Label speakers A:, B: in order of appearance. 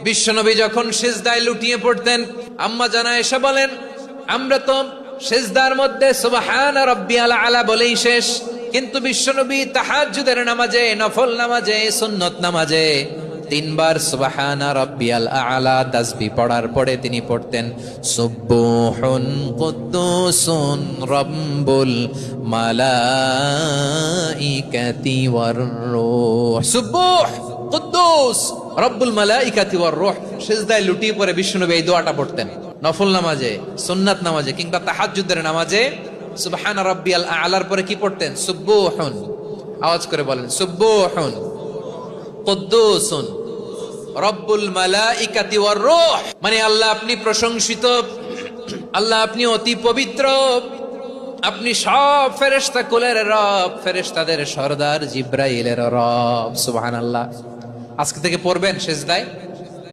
A: বিশ্বনবী যখন সিজদায় লুটিয়ে পড়তেন, আম্মা জানা এসে বলেন, আমরা তো সিজদার মধ্যে সুবহান রাব্বিয়াল আলা বলেই শেষ, কিন্তু বিশ্বনবী তাহাজ্জুদের নামাজে, নফল নামাজে, সুন্নত নামাজে তিনবার সুবহানা রাব্বিয়াল আলা তাসবিহ পড়ার পরে তিনি পড়তেন সুবহুন কুদ্দুসুন রাব্বুল মালাইকাতি ওয়ার রূহ। সুবহ কুদ্দুস রব্বুল মালাইকাতি ওয়ার রূহ। সিজদায় লুটিয়ে পড়ে বিশ্বনবী এই দোয়াটা পড়তেন নফল নামাজে, সুন্নাত নামাজে কিংবা তাহাজ্জুদের নামাজে। সুবহান রাব্বিয়াল আলার পরে কি পড়তেন? সুবহুন। আওয়াজ করে বলেন সুবহুন কুদ্দুসুন রব্বুল মালাইকাতি ওয়ার রূহ। মানে আল্লাহ আপনি প্রশংসিত, আল্লাহ আপনি অতি পবিত্র, আপনি সব ফেরেশতা কুলের রব, ফেরেশতাদের সরদার জিব্রাইলের রব। সুবহানাল্লাহ। আজকে থেকে পড়বেন সিজদায়